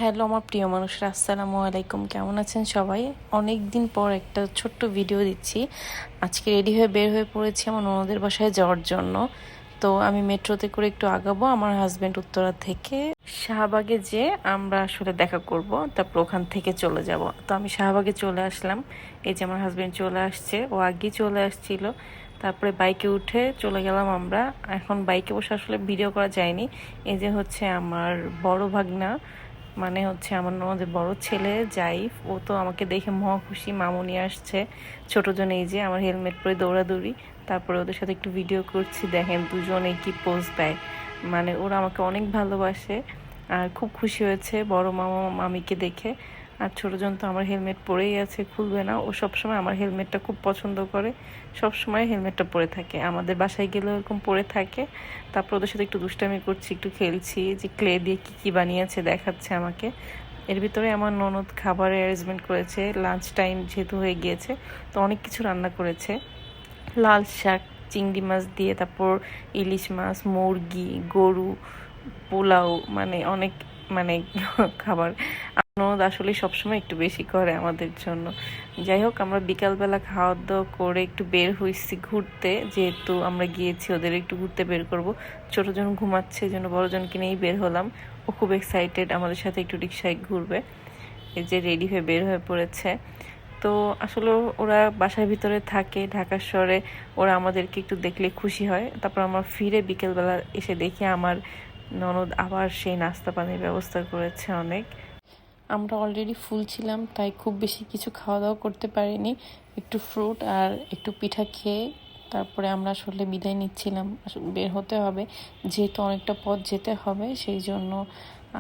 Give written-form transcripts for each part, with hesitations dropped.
Hello আমার প্রিয় মানুষরা, আসসালামু আলাইকুম। কেমন আছেন সবাই? অনেক দিন পর একটা ছোট্ট ভিডিও দিচ্ছি। আজকে রেডি হয়ে বের হয়ে পড়েছি আমার ননদের বাসায় যাওয়ার জন্য। তো আমি মেট্রোতে করে একটু আগাবো। আমার হাজব্যান্ড উত্তরা থেকে শাহবাগে যেয়ে আমরা আসলে দেখা করব, তারপর ওখান থেকে চলে যাব। তো আমি শাহবাগে চলে আসলাম। এই যে আমার হাজব্যান্ড চলে আসছে, ও আগেই চলে আসছিল। তারপরে বাইকে উঠে চলে গেলাম আমরা। এখন বাইকে বসে আসলে ভিডিও করা যায়নি। এই যে হচ্ছে আমার বড় ভাগনা, মানে হচ্ছে আমার ননদের বড় ছেলে জাইফ। ও তো আমাকে দেখে মহা খুশি, মামুনি আসছে। ছোটজন এই যে আমার হেলমেট পরে দৌড়াদৌড়ি। তারপরে ওদের সাথে একটু ভিডিও করছি, দেখেন দুজনে কি পোজ দেয়। মানে ওরা আমাকে অনেক ভালোবাসে আর খুব খুশি হয়েছে বড় মামা মামিকে দেখে। আর ছোটজন তো আমার হেলমেট পরেই আছে, খুলবে না। ও সবসময় আমার হেলমেটটা খুব পছন্দ করে, সবসময় হেলমেটটা পরে থাকে। আমাদের বাসায় গেলেও এরকম পরে থাকে। তারপর ওদের সাথে একটু দুষ্টামি করছি, একটু খেলছি, যে ক্লে দিয়ে কী কী বানিয়েছে দেখাচ্ছে আমাকে। এর ভিতরে আমার ননদ খাবারের অ্যারেঞ্জমেন্ট করেছে, লাঞ্চ টাইম যেহেতু হয়ে গিয়েছে, তো অনেক কিছু রান্না করেছে। লাল শাক, চিংড়ি মাছ দিয়ে, তারপর ইলিশ মাছ, মুরগি, গরু, পোলাও, মানে অনেক, মানে খাবার। ননদ আসলে সবসময় একটু বেশি করে আমাদের জন্য। যাই হোক, আমরা বিকালবেলা খাওয়া দাওয়া করে একটু বের হয়েছি ঘুরতে, যেহেতু আমরা গিয়েছি ওদের একটু ঘুরতে বের করব। ছোটজন ঘুমাচ্ছে, এই জন্য বড়জনকে নিয়েই বের হলাম। ও খুব এক্সাইটেড আমাদের সাথে একটু রিক্সায় ঘুরবে। এই যে রেডি হয়ে বের হয়ে পড়েছে। তো আসলে ওরা বাসার ভিতরে থাকে ঢাকার শহরে, ওরা আমাদেরকে একটু দেখলে খুশি হয়। তারপর আমরা ফিরে বিকেলবেলা এসে দেখি আমার ননদ আবার সেই নাস্তা পানির ব্যবস্থা করেছে অনেক। আমরা অলরেডি ফুল ছিলাম, তাই খুব বেশি কিছু খাওয়া দাওয়া করতে পারিনি। একটু ফ্রুট আর একটু পিঠা খেয়ে তারপরে আমরা আসলে বিদায় নিচ্ছিলাম। বের হতে হবে, যেহেতু অনেকটা পথ যেতে হবে, সেই জন্য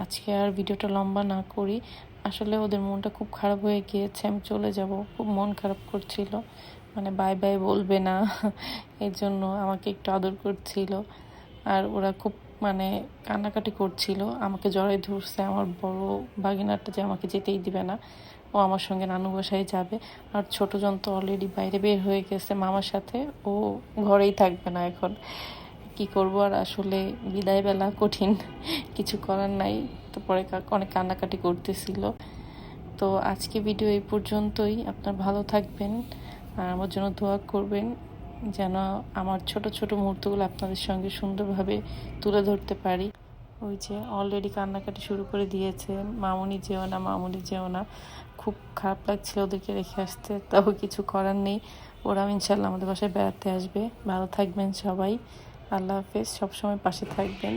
আজকে আর ভিডিওটা লম্বা না করি। আসলে ওদের মনটা খুব খারাপ হয়ে গিয়েছে, আমি চলে যাব, খুব মন খারাপ করছিল, মানে বাই বাই বলবে না এই জন্য আমাকে একটু আদর করছিল। আর ওরা খুব মানে কান্নাকাটি করছিল, আমাকে জড়াই ধরছে। আমার বড় ভাগিনাটা যে আমাকে যেতেই দিবে না, ও আমার সঙ্গে নানু বাসায় যাবে। আর ছোটজন তো অলরেডি বাইরে বের হয়ে গেছে মামার সাথে, ও ঘরেই থাকবে না এখন। কি করব আর, আসলে বিদায় বেলা কঠিন, কিছু করার নাই। তারপরে অনেক কান্নাকাটি করতেছিল। তো আজকে ভিডিও এই পর্যন্তই। আপনার ভালো থাকবেন আর আমার জন্য দোয়া করবেন, যেন আমার ছোট ছোট মুহূর্তগুলো আপনাদের সঙ্গে সুন্দরভাবে তুলে ধরতে পারি। ওই যে অলরেডি কান্নাকাটি শুরু করে দিয়েছে, মামুনি যেও না, মামুনি যেও না। খুব খারাপ লাগছিল ওদেরকে রেখে আসতে, তাও কিছু করার নেই। ওরা ইনশাল্লাহ আমাদের বাসায় বেড়াতে আসবে। ভালো থাকবেন সবাই, আল্লাহ হাফেজ, সবসময় পাশে থাকবেন।